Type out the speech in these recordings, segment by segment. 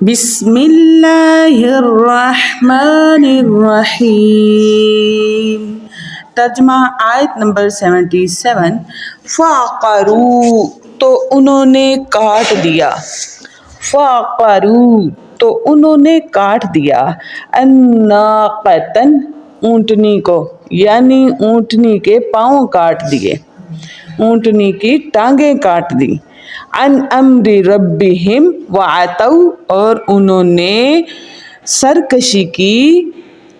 بسم اللہ الرحمن الرحیم۔ ترجمہ آیت نمبر 77۔ فَعَقَرُوا تو انہوں نے کاٹ دیا، فَعَقَرُوا تو انہوں نے کاٹ دیا، النَّاقَةَ اونٹنی کو، یعنی اونٹنی کے پاؤں کاٹ دیے، اونٹنی کی ٹانگیں کاٹ دی، عن امر ربہم وعتوا اور انہوں نے سرکشی کی،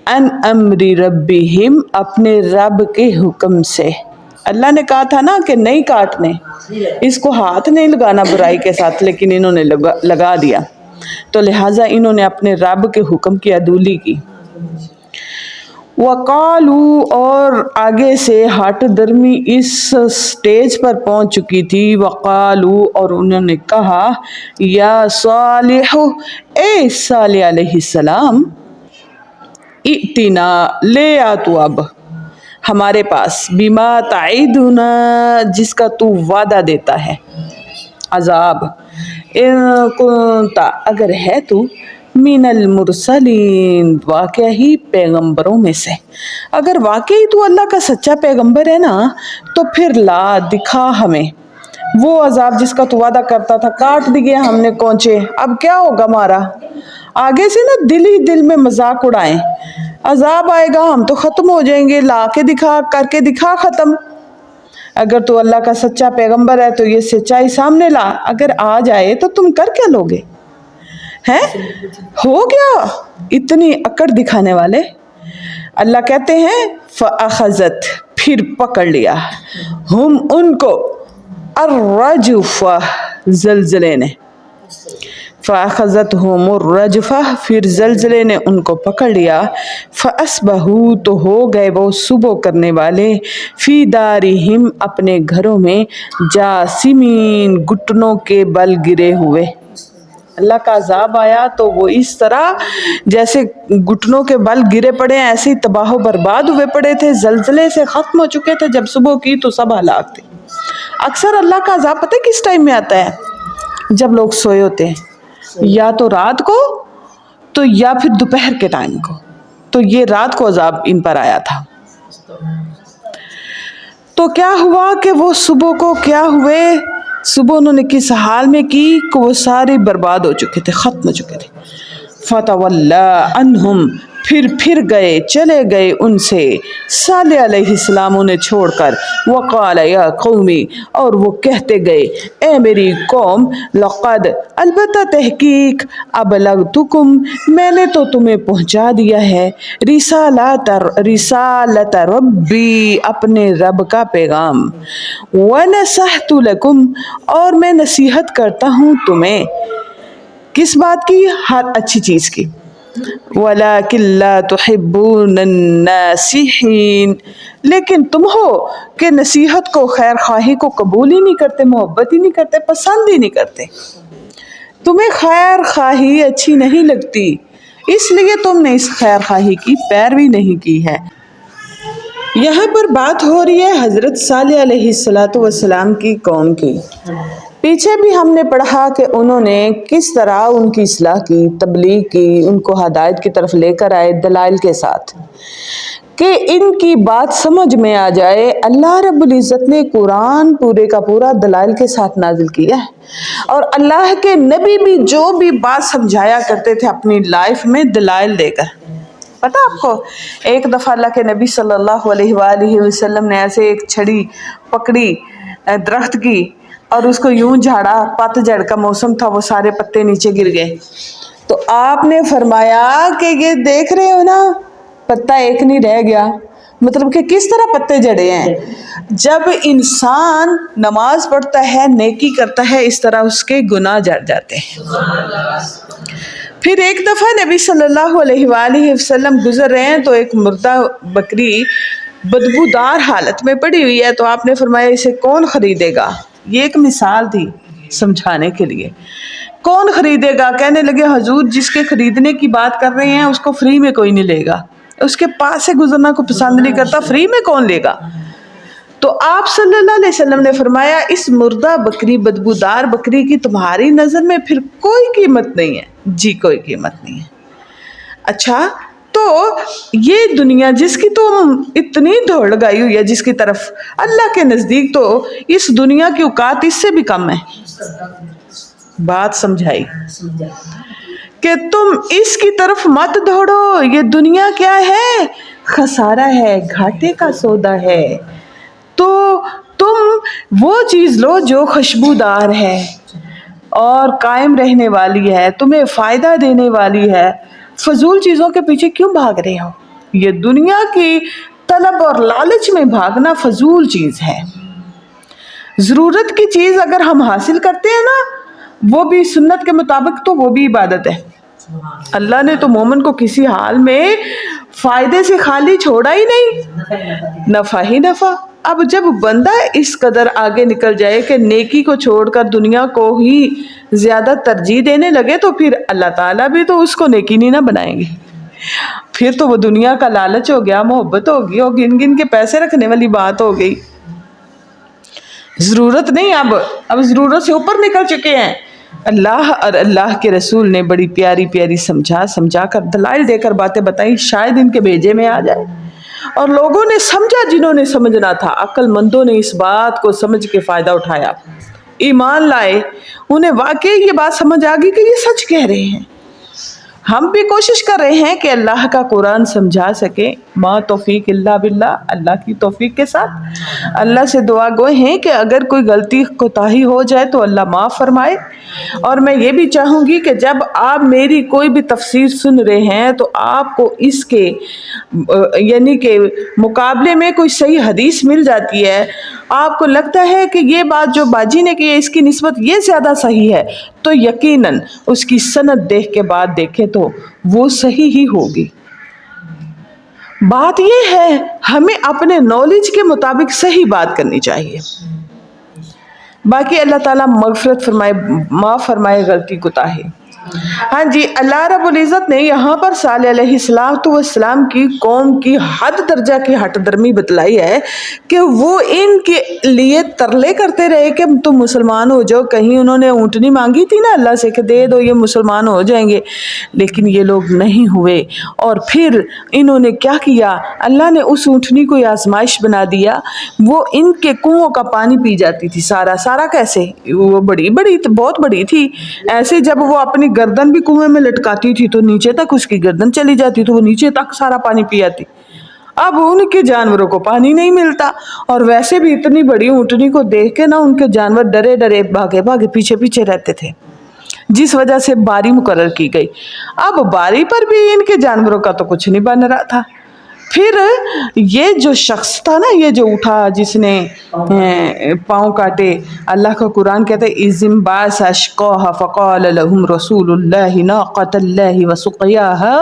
عن امر ربہم اپنے رب کے حکم سے۔ اللہ نے کہا تھا نا کہ نہیں کاٹنے، اس کو ہاتھ نہیں لگانا برائی کے ساتھ، لیکن انہوں نے لگا دیا، تو لہٰذا انہوں نے اپنے رب کے حکم کی عدولی کی۔ وَقَالُوا اور آگے سے ہٹ درمی اس سٹیج پر پہنچ چکی تھی، وَقَالُوا اور انہوں نے کہا، یا صالح اے صالح علیہ السلام، ائتنا لے آ تو اب ہمارے پاس، بما تعیدنا جس کا تو وعدہ دیتا ہے، عذاب، ان کنت اگر ہے تو، من المرسلین واقعہ ہی پیغمبروں میں سے، اگر واقعی تو اللہ کا سچا پیغمبر ہے نا تو پھر لا دکھا ہمیں وہ عذاب جس کا تو وعدہ کرتا تھا، کاٹ دیے ہم نے کونچے، اب کیا ہوگا ہمارا، آگے سے نا دل ہی دل میں مذاق اڑائیں، عذاب آئے گا ہم تو ختم ہو جائیں گے، لا کے دکھا، کر کے دکھا ختم، اگر تو اللہ کا سچا پیغمبر ہے تو یہ سچائی سامنے لا، اگر آ جائے تو تم کر کیا لوگے ہیں، ہو گیا اتنی اکڑ دکھانے والے۔ اللہ کہتے ہیں فَأَخَذَتْ پھر پکڑ لیا، ہم ان کو، الرجفہ زلزلے نے، فَأَخَذَتْهُمُ الرَّجْفَةُ پھر زلزلے نے ان کو پکڑ لیا، فَأَصْبَحُوا تو ہو گئے وہ صبح کرنے والے، فِي دَارِهِمْ اپنے گھروں میں، جاثمین گھٹنوں کے بل گرے ہوئے۔ اللہ کا عذاب آیا تو وہ اس طرح جیسے گھٹنوں کے بل گرے پڑے ہیں، ایسے ہی تباہ و برباد ہوئے پڑے تھے، زلزلے سے ختم ہو چکے تھے، جب صبح کی تو سب ہلاک تھے۔ اکثر اللہ کا عذاب پتہ ہے کس ٹائم میں آتا ہے، جب لوگ سوئے ہوتے ہیں، یا تو رات کو تو یا پھر دوپہر کے ٹائم کو، تو یہ رات کو عذاب ان پر آیا تھا۔ تو کیا ہوا کہ وہ صبح کو کیا ہوئے، صبح انہوں نے کس حال میں کی کہ وہ سارے برباد ہو چکے تھے، ختم ہو چکے تھے۔ فَتَوَلَّىٰ عَنْهُمْ پھر گئے چلے گئے ان سے، صالح علیہ السلام انہیں چھوڑ کر، وَقَالَ يَا قَوْمِ اور وہ کہتے گئے، اے میری قوم، لَقَدْ البتہ تحقیق، أَبْلَغْتُكُمْ میں نے تو تمہیں پہنچا دیا ہے، رسالت ربی اپنے رب کا پیغام، وَنَصَحْتُ لَكُمْ اور میں نصیحت کرتا ہوں تمہیں، کس بات کی، ہر اچھی چیز کی، وَلَٰكِن لَا تُحِبُّونَ النَّاصِحِينَ لیکن تم ہو کہ نصیحت کو، خیر خواہی کو قبول ہی نہیں کرتے، محبت ہی نہیں کرتے، پسند ہی نہیں کرتے، تمہیں خیر خواہی اچھی نہیں لگتی، اس لیے تم نے اس خیر خواہی کی پیروی نہیں کی ہے۔ یہاں پر بات ہو رہی ہے حضرت صالح علیہ السلام کی قوم کی۔ پیچھے بھی ہم نے پڑھا کہ انہوں نے کس طرح ان کی اصلاح کی، تبلیغ کی، ان کو ہدایت کی طرف لے کر آئے دلائل کے ساتھ، کہ ان کی بات سمجھ میں آ جائے۔ اللہ رب العزت نے قرآن پورے کا پورا دلائل کے ساتھ نازل کیا ہے، اور اللہ کے نبی بھی جو بھی بات سمجھایا کرتے تھے اپنی لائف میں دلائل دے کر۔ پتہ آپ کو ایک دفعہ اللہ کے نبی صلی اللہ علیہ وآلہ وسلم نے ایسے ایک چھڑی پکڑی درخت کی اور اس کو یوں جھاڑا، پت جھڑ کا موسم تھا، وہ سارے پتے نیچے گر گئے، تو آپ نے فرمایا کہ یہ دیکھ رہے ہو نا، پتا ایک نہیں رہ گیا، مطلب کہ کس طرح پتے جڑے ہیں۔ جب انسان نماز پڑھتا ہے، نیکی کرتا ہے، اس طرح اس کے گناہ جڑ جاتے ہیں۔ پھر ایک دفعہ نبی صلی اللہ علیہ وآلہ وسلم گزر رہے ہیں تو ایک مردہ بکری بدبودار حالت میں پڑی ہوئی ہے، تو آپ نے فرمایا اسے کون خریدے گا، یہ ایک مثال تھی سمجھانے کے لیے، کون خریدے گا، کہنے لگے حضور جس کے خریدنے کی بات کر رہے ہیں اس کو فری میں کوئی نہیں لے گا، اس کے پاس سے گزرنا کو پسند نہیں کرتا، فری میں کون لے گا۔ تو آپ صلی اللہ علیہ وسلم نے فرمایا اس مردہ بکری، بدبودار بکری کی تمہاری نظر میں پھر کوئی قیمت نہیں ہے، جی کوئی قیمت نہیں ہے۔ اچھا تو یہ دنیا جس کی تم اتنی دوڑ لگائی ہوئی ہے جس کی طرف، اللہ کے نزدیک تو اس دنیا کی اوقات اس سے بھی کم ہے۔ بات سمجھائی کہ تم اس کی طرف مت دوڑو، یہ دنیا کیا ہے؟ خسارہ ہے، گھاٹے کا سودا ہے۔ تو تم وہ چیز لو جو خوشبودار ہے اور قائم رہنے والی ہے، تمہیں فائدہ دینے والی ہے۔ فضول چیزوں کے پیچھے کیوں بھاگ رہے ہو؟ یہ دنیا کی طلب اور لالچ میں بھاگنا فضول چیز ہے۔ ضرورت کی چیز اگر ہم حاصل کرتے ہیں نا، وہ بھی سنت کے مطابق، تو وہ بھی عبادت ہے۔ اللہ نے تو مومن کو کسی حال میں فائدے سے خالی چھوڑا ہی نہیں، نفع ہی نفع۔ اب جب بندہ اس قدر آگے نکل جائے کہ نیکی کو چھوڑ کر دنیا کو ہی زیادہ ترجیح دینے لگے، تو پھر اللہ تعالیٰ بھی تو اس کو نیکی نہیں نہ بنائیں گے۔ پھر تو وہ دنیا کا لالچ ہو گیا، محبت ہوگی، اور گن گن کے پیسے رکھنے والی بات ہو گئی۔ ضرورت نہیں، اب ضرورت سے اوپر نکل چکے ہیں۔ اللہ اور اللہ کے رسول نے بڑی پیاری پیاری سمجھا کر دلائل دے کر باتیں بتائیں، شاید ان کے بھیجے میں آ جائے۔ اور لوگوں نے سمجھا جنہوں نے سمجھنا تھا، عقل مندوں نے اس بات کو سمجھ کے فائدہ اٹھایا، ایمان لائے، انہیں واقعی یہ بات سمجھ آ گئی کہ یہ سچ کہہ رہے ہیں۔ ہم بھی کوشش کر رہے ہیں کہ اللہ کا قرآن سمجھا سکیں، ما توفیق الا باللہ، اللہ کی توفیق کے ساتھ۔ اللہ سے دعا گو ہیں کہ اگر کوئی غلطی کوتاہی ہو جائے تو اللہ معاف فرمائے۔ اور میں یہ بھی چاہوں گی کہ جب آپ میری کوئی بھی تفسیر سن رہے ہیں تو آپ کو اس کے یعنی کہ مقابلے میں کوئی صحیح حدیث مل جاتی ہے، آپ کو لگتا ہے کہ یہ بات جو باجی نے کی ہے اس کی نسبت یہ زیادہ صحیح ہے، تو یقیناً اس کی سند دیکھ کے بعد دیکھیں تو وہ صحیح ہی ہوگی۔ بات یہ ہے ہمیں اپنے نالج کے مطابق صحیح بات کرنی چاہیے۔ باقی اللہ تعالیٰ مغفرت فرمائے، معاف فرمائے غلطی کوتاہی۔ ہاں جی، اللہ رب العزت نے یہاں پر صالح علیہ السلام کی قوم کی حد درجہ کی ہٹ درمی بتلائی ہے کہ وہ ان کے لیے ترلے کرتے رہے کہ تم مسلمان ہو جاؤ۔ کہیں انہوں نے اونٹنی مانگی تھی نا اللہ سے کہ دے دو، یہ مسلمان ہو جائیں گے، لیکن یہ لوگ نہیں ہوئے۔ اور پھر انہوں نے کیا کیا؟ اللہ نے اس اونٹنی کو آزمائش بنا دیا، وہ ان کے کنووں کا پانی پی جاتی تھی۔ سارا کیسے؟ وہ بہت بڑی تھی، ایسے جب وہ اپنی گردن بھی کنویں میں لٹکاتی تھی تو نیچے تک اس کی گردن چلی جاتی، تو وہ نیچے تک سارا پانی پی جاتی۔ اب ان کے جانوروں کو پانی نہیں ملتا، اور ویسے بھی اتنی بڑی اونٹنی کو دیکھ کے نا ان کے جانور ڈرے بھاگے پیچھے رہتے تھے، جس وجہ سے باری مقرر کی گئی۔ اب باری پر بھی ان کے جانوروں کا تو کچھ نہیں بن رہا تھا۔ پھر یہ جو شخص تھا نا، یہ جو اٹھا جس نے پاؤں کاٹے، اللہ کا قرآن کہتے ہیں اِذِ انبعث أشقاها فقال لهم رسول الله ناقة الله وسقياها۔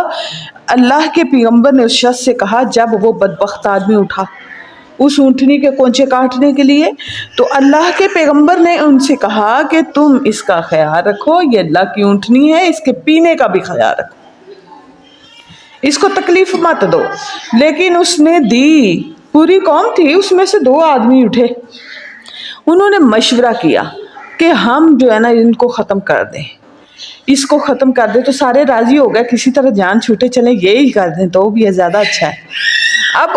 اللہ کے پیغمبر نے اس شخص سے کہا جب وہ بدبخت آدمی اٹھا اس اونٹنی کے کونچے کاٹنے کے لیے، تو اللہ کے پیغمبر نے ان سے کہا کہ تم اس کا خیال رکھو، یہ اللہ کی اونٹنی ہے، اس کے پینے کا بھی خیال رکھو، اس کو تکلیف مت دو۔ لیکن اس نے دی، پوری قوم تھی، اس میں سے 2 آدمی اٹھے، انہوں نے مشورہ کیا کہ ہم جو ہے نا ان کو ختم کر دیں، اس کو ختم کر دیں۔ تو سارے راضی ہو گئے، کسی طرح جان چھوٹے چلیں یہی کر دیں تو بھی یہ زیادہ اچھا ہے۔ اب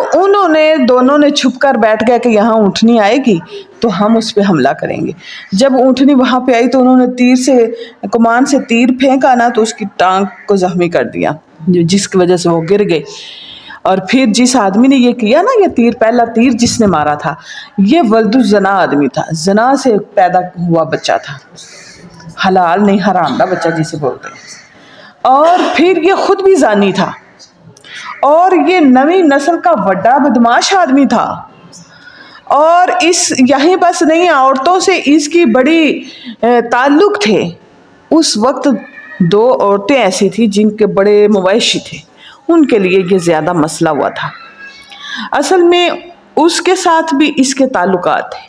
دونوں نے چھپ کر بیٹھ گیا کہ یہاں اونٹنی آئے گی تو ہم اس پہ حملہ کریں گے۔ جب اونٹنی وہاں پہ آئی تو انہوں نے کمان سے تیر پھینکا نا، تو اس کی ٹانگ کو زخمی کر دیا، جس کی وجہ سے وہ گر گئے۔ اور پھر جس آدمی نے یہ کیا نا، یہ پہلا تیر جس نے مارا تھا، یہ ولد الزنا آدمی تھا، زنا سے پیدا ہوا بچہ تھا، حلال نہیں حرام کا بچہ جسے بولتے ہیں۔ اور پھر یہ خود بھی زانی تھا، اور یہ نئی نسل کا بڑا بدماش آدمی تھا، اور یہیں بس نہیں، عورتوں سے اس کی بڑی تعلق تھے۔ اس وقت 2 عورتیں ایسی تھیں جن کے بڑے مویشی تھے، ان کے لیے یہ زیادہ مسئلہ ہوا تھا۔ اصل میں اس کے ساتھ بھی اس کے تعلقات تھے،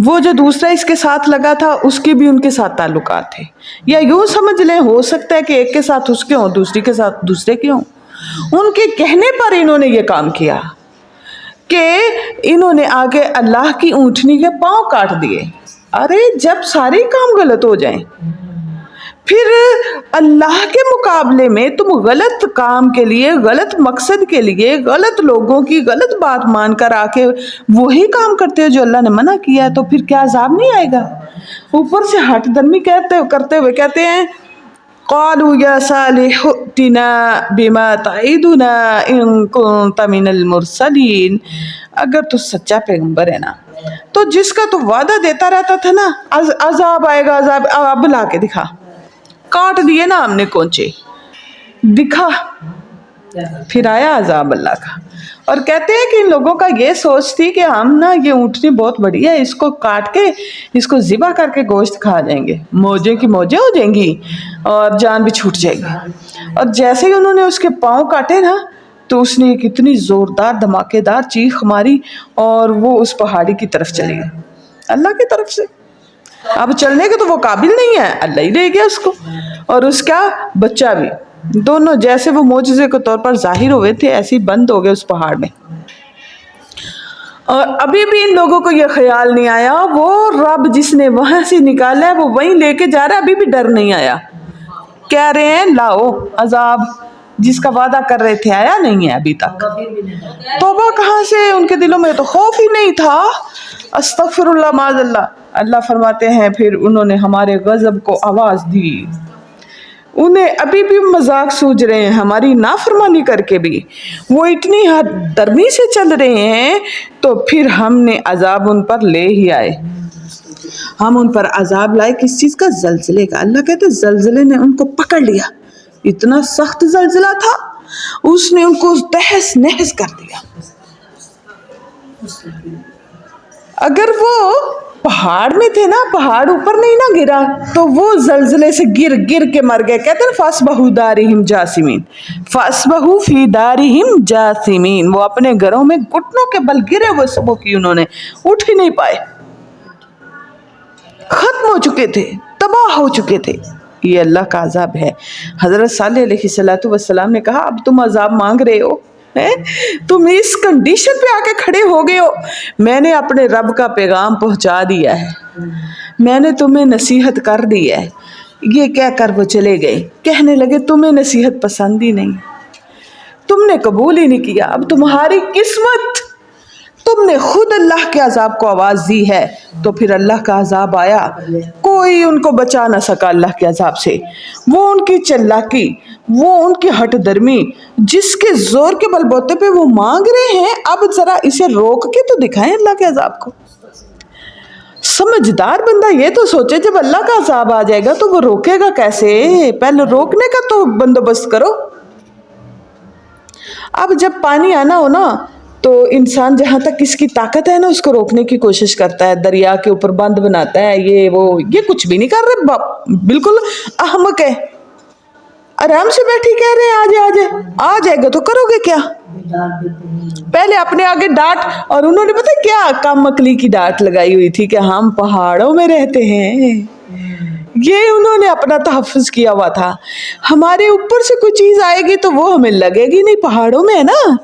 وہ جو دوسرا اس کے ساتھ لگا تھا اس کے بھی ان کے ساتھ تعلقات تھے، یا یوں سمجھ لیں ہو سکتا ہے کہ ایک کے ساتھ اس کے ہوں، دوسری کے ساتھ دوسرے کے ہوں۔ ان کے کہنے پر انہوں نے یہ کام کیا کہ انہوں نے آگے اللہ کی اونٹنی کے پاؤں کاٹ دیے۔ ارے جب سارے کام غلط ہو جائیں پھر اللہ کے مقابلے میں تم غلط کام کے لیے، غلط مقصد کے لیے، غلط لوگوں کی غلط بات مان کر آ کے وہی کام کرتے ہو جو اللہ نے منع کیا ہے، تو پھر کیا عذاب نہیں آئے گا؟ اوپر سے ہٹ درمی کرتے ہوئے کہتے ہیں قالوا یا صالح ائتنا بما تعدنا ان كنت من المرسلین، اگر تو سچا پیغمبر ہے نا تو جس کا تو وعدہ دیتا رہتا تھا نا عذاب آئے گا، عذاب اب لا کے دکھا۔ کاٹ دیے نا ہم نے کونچے، دکھا۔ پھر آیا عذاب اللہ کا۔ اور کہتے ہیں کہ ان لوگوں کا یہ سوچ تھی کہ ہم نا یہ اونٹنی بہت بڑی ہے، اس کو کاٹ کے اس کو ذبح کر کے گوشت کھا جائیں گے، موجیں کی موجیں ہو جائیں گی اور جان بھی چھوٹ جائے گی۔ اور جیسے ہی انہوں نے اس کے پاؤں کاٹے نا تو اس نے ایک اتنی زوردار دھماکے دار چیخ ماری اور وہ اس پہاڑی کی طرف چلی گئی، اللہ کی طرف سے۔ اب چلنے کے تو وہ قابل نہیں ہے، اللہ ہی لے گیا اس کو، اور اس کا بچہ بھی، دونوں جیسے وہ معجزے کے طور پر ظاہر ہوئے تھے ایسے ہی بند ہو گئے اس پہاڑ میں۔ اور ابھی بھی ان لوگوں کو یہ خیال نہیں آیا وہ رب جس نے وہاں سے نکالا ہے وہ وہیں لے کے جا رہا ہے، ابھی بھی ڈر نہیں آیا۔ کہہ رہے ہیں لاؤ عذاب، جس کا وعدہ کر رہے تھے آیا نہیں ہے ابھی تک۔ توبہ کہاں سے، ان کے دلوں میں تو خوف ہی نہیں تھا۔ استغفر اللہ معاذ اللہ۔ اللہ فرماتے ہیں پھر انہوں نے ہمارے غضب کو آواز دی، انہیں ابھی بھی مذاق سوچ رہے ہیں ہماری نافرمانی کر کے بھی، وہ اتنی حد درمی سے چل رہے ہیں تو پھر ہم نے عذاب ان پر لے ہی آئے۔ ہم ان پر عذاب لائے کس چیز کا؟ زلزلے کا۔ اللہ کہتے ہیں زلزلے نے ان کو پکڑ لیا، اتنا سخت زلزلہ تھا، اس نے ان کو تہس نہس کر دیا۔ اگر وہ پہاڑ میں تھے نا، پہاڑ اوپر نہیں نہ گرا تو وہ زلزلے سے گر گر کے مر گئے۔ کہتے ہیں فَأَصْبَحُوا دَارِهِمْ جَاثِمِينَ، فَأَصْبَحُوا فِي دَارِهِمْ جَاثِمِينَ، وہ اپنے گھروں میں گھٹنوں کے بل گرے ہوئے سبوں کی، انہوں نے اٹھ ہی نہیں پائے، ختم ہو چکے تھے، تباہ ہو چکے تھے۔ یہ اللہ کا عذاب ہے۔ حضرت صالح علیہ السلام نے کہا اب تم عذاب مانگ رہے ہو، تم اس کنڈیشن پہ آ کے کھڑے ہو گئے ہو، میں نے اپنے رب کا پیغام پہنچا دیا ہے، میں نے تمہیں نصیحت کر دی ہے۔ یہ کہہ کر وہ چلے گئے، کہنے لگے تمہیں نصیحت پسند ہی نہیں، تم نے قبول ہی نہیں کیا، اب تمہاری قسمت، تم نے خود اللہ کے عذاب کو آواز دی ہے۔ تو پھر اللہ کا عذاب آیا، کوئی ان کو بچا نہ سکا اللہ کے عذاب سے۔ وہ ان کی چلاکی، وہ ان کی ہٹ درمی، جس کے زور کے بل بوتے پہ وہ مانگ رہے ہیں، اب ذرا اسے روک کے تو دکھائیں اللہ کے عذاب کو۔ سمجھدار بندہ یہ تو سوچے جب اللہ کا عذاب آ جائے گا تو وہ روکے گا کیسے، پہلے روکنے کا تو بندوبست کرو۔ اب جب پانی آنا ہو نا تو انسان جہاں تک اس کی طاقت ہے نا اس کو روکنے کی کوشش کرتا ہے، دریا کے اوپر بند بناتا ہے، یہ کچھ بھی نہیں کر رہے، بالکل احمق ہے، آرام سے بیٹھی کہہ رہے ہیں آ جائے گا تو کرو گے کیا؟ پہلے اپنے آگے ڈانٹ، اور انہوں نے پتہ کیا کم عقلی کی ڈانٹ لگائی ہوئی تھی کہ ہم پہاڑوں میں رہتے ہیں، یہ انہوں نے اپنا تحفظ کیا ہوا تھا۔ ہمارے اوپر سے کوئی چیز آئے گی تو وہ ہمیں لگے گی نہیں، پہاڑوں میں ہے نا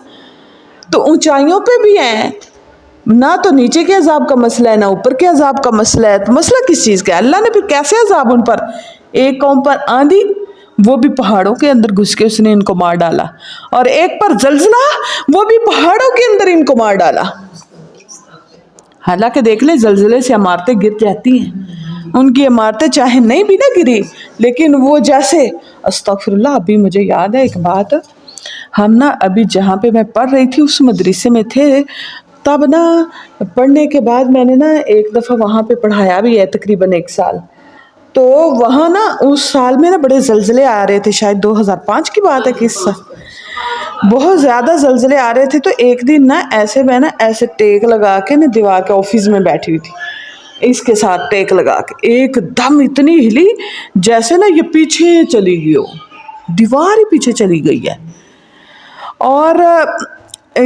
تو اونچائیوں پہ بھی ہیں، نہ تو نیچے کے عذاب کا مسئلہ ہے نہ اوپر کے عذاب کا مسئلہ ہے، تو مسئلہ کس چیز کا ہے؟ اللہ نے پھر کیسے عذاب ان پر، ایک قوم پر آندھی، وہ بھی پہاڑوں کے اندر گھس کے اس نے ان کو مار ڈالا، اور ایک پر زلزلہ، وہ بھی پہاڑوں کے اندر ان کو مار ڈالا۔ حالانکہ دیکھ لیں زلزلے سے عمارتیں گر جاتی ہیں، ان کی عمارتیں چاہے نہیں بھی نہ گری لیکن وہ جیسے، استغفر اللہ، ابھی مجھے یاد ہے ایک بات، ہم نا ابھی جہاں پہ میں پڑھ رہی تھی اس مدرسے میں تھے، تب نا پڑھنے کے بعد میں نے نا ایک دفعہ وہاں پہ پڑھایا بھی ہے تقریباً 1 سال، تو وہاں نا اس سال میں نا بڑے زلزلے آ رہے تھے، شاید 2005 کی بات ہے کہ بہت زیادہ زلزلے آ رہے تھے۔ تو ایک دن نا میں نا ایسے ٹیک لگا کے نا دیوار کے آفس میں بیٹھی ہوئی تھی، اس کے ساتھ ٹیک لگا کے، ایک دم اتنی ہلی جیسے نا یہ پیچھے چلی گئی ہو، دیوار ہی پیچھے چلی گئی ہے، اور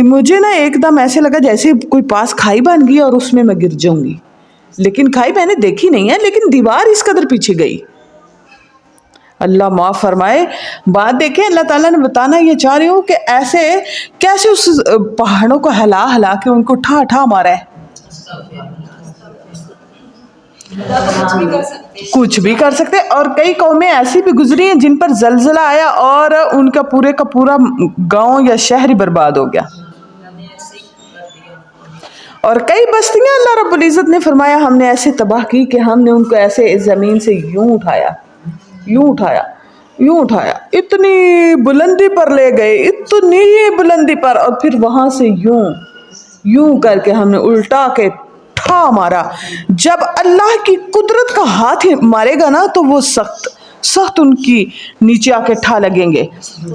مجھے نا ایک دم ایسے لگا جیسے کوئی پاس کھائی بن گئی اور اس میں گر جاؤں گی، لیکن کھائی میں نے دیکھی نہیں ہے، لیکن دیوار اس قدر پیچھے گئی۔ اللہ معاف فرمائے، بات دیکھیں، اللہ تعالیٰ نے بتانا یہ چاہ رہی ہوں کہ ایسے کیسے اس پہاڑوں کو ہلا کے ان کو ٹھا ٹھا مارا ہے۔ کچھ بھی کر سکتے. اور کئی قومیں ایسی بھی گزری ہیں جن پر زلزلہ آیا اور ان کا پورا گاؤں یا شہر ہی برباد ہو گیا. اور کئی بستیاں اللہ رب العزت نے فرمایا ہم نے ایسے تباہ کی کہ ہم نے ان کو ایسے زمین سے یوں اٹھایا, اتنی بلندی پر لے گئے, اتنی بلندی پر, اور پھر وہاں سے یوں کر کے ہم نے الٹا کے ٹھا مارا. جب اللہ کی قدرت کا ہاتھ مارے گا نا تو وہ سخت ان کی نیچے آ کے ٹھا لگیں گے.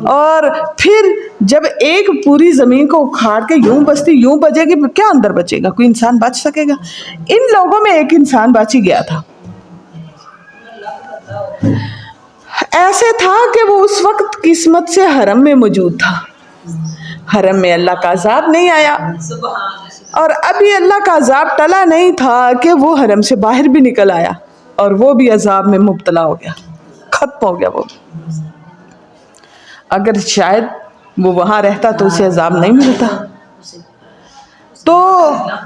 اور پھر جب ایک پوری زمین کو اکھاڑ کے یوں بستی یوں بجے گی, کیا اندر بچے گا؟ کوئی انسان بچ سکے گا؟ ان لوگوں میں ایک انسان بچ ہی گیا تھا. ایسے تھا کہ وہ اس وقت قسمت سے حرم میں موجود تھا. حرم میں اللہ کا عذاب نہیں آیا, اور ابھی اللہ کا عذاب ٹلا نہیں تھا کہ وہ حرم سے باہر بھی نکل آیا اور وہ بھی عذاب میں مبتلا ہو گیا, ختم ہو گیا. وہ اگر شاید وہ وہاں رہتا تو اسے عذاب نہیں ملتا. تو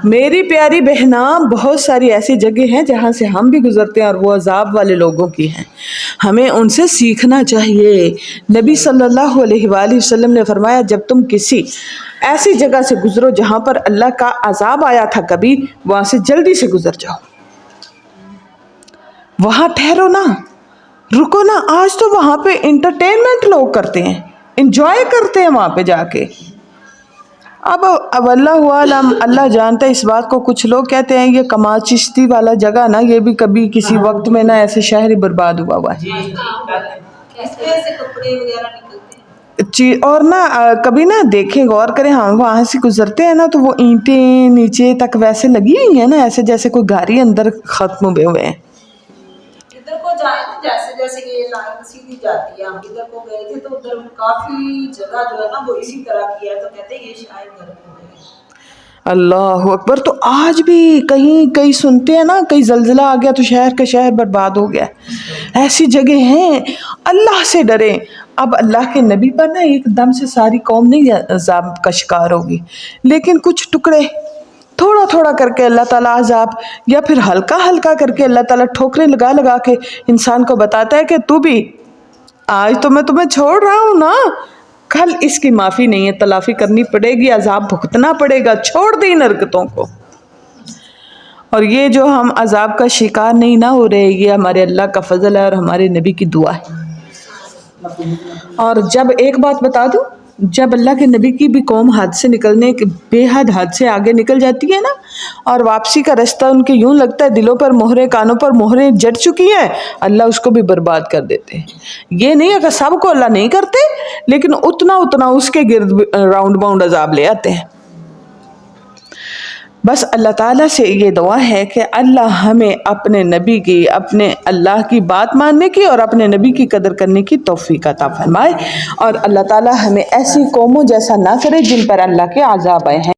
میری پیاری بہناں, بہت ساری ایسی جگہ ہیں جہاں سے ہم بھی گزرتے ہیں اور وہ عذاب والے لوگوں کی ہیں. ہمیں ان سے سیکھنا چاہیے. نبی صلی اللہ علیہ وآلہ وسلم نے فرمایا جب تم کسی ایسی جگہ سے گزرو جہاں پر اللہ کا عذاب آیا تھا کبھی, وہاں سے جلدی سے گزر جاؤ, وہاں ٹھہرو نا, رکو نا. آج تو وہاں پہ انٹرٹینمنٹ لوگ کرتے ہیں, انجوائے کرتے ہیں وہاں پہ جا کے. اب اللہ عالم, اللہ جانتا ہے اس بات کو. کچھ لوگ کہتے ہیں یہ کمال چشتی والا جگہ نا, یہ بھی کبھی کسی وقت میں نا ایسے شہر ہی برباد ہوا ہے. اور نا کبھی نا دیکھیں, غور کریں, ہم وہاں سے گزرتے ہیں نا تو وہ اینٹیں نیچے تک ویسے لگی ہوئی ہیں نا, ایسے جیسے کوئی گھر اندر ختم ہوئے ہیں. ادھر کو جائیں نا, جیسے کہ یہ لائن سیدھی جاتی ہے, ہم ادھر کو گئے تھے تو ادھر کافی جگہ جو ہے نا وہ اسی طرح کی ہے, تو کہتے ہیں یہ شاید گھر کو گئے. اللہ اکبر. تو آج بھی کہیں سنتے ہیں نا, کہیں زلزلہ آ گیا تو شہر کا شہر برباد ہو گیا. ایسی جگہ ہیں. اللہ سے ڈریں. اب اللہ کے نبی پر نا ایک دم سے ساری قوم نہیں عذاب کا شکار ہوگی, لیکن کچھ ٹکڑے تھوڑا کر کے اللہ تعالیٰ عذاب, یا پھر ہلکا کر کے اللہ تعالیٰ ٹھوکریں لگا کے انسان کو بتاتا ہے کہ تو بھی آج تو میں تمہیں چھوڑ رہا ہوں نا, کل اس کی معافی نہیں ہے, تلافی کرنی پڑے گی, عذاب بھگتنا پڑے گا, چھوڑ دی ان حرکتوں کو. اور یہ جو ہم عذاب کا شکار نہیں نہ ہو رہے, یہ ہمارے اللہ کا فضل ہے اور ہمارے نبی کی دعا ہے. اور جب ایک بات بتا دوں, جب اللہ کے نبی کی بھی قوم حد سے نکلنے کے بے حد حد سے آگے نکل جاتی ہے نا, اور واپسی کا رستہ ان کے یوں لگتا ہے دلوں پر مہریں, کانوں پر مہریں جڑ چکی ہیں, اللہ اس کو بھی برباد کر دیتے ہیں. یہ نہیں ہے کہ سب کو اللہ نہیں کرتے, لیکن اتنا اس کے گرد راؤنڈ باؤنڈ عذاب لے آتے ہیں. بس اللہ تعالیٰ سے یہ دعا ہے کہ اللہ ہمیں اپنے نبی کی, اپنے اللہ کی بات ماننے کی اور اپنے نبی کی قدر کرنے کی توفیق عطا فرمائے, اور اللہ تعالیٰ ہمیں ایسی قوموں جیسا نہ کرے جن پر اللہ کے عذاب آئے ہیں.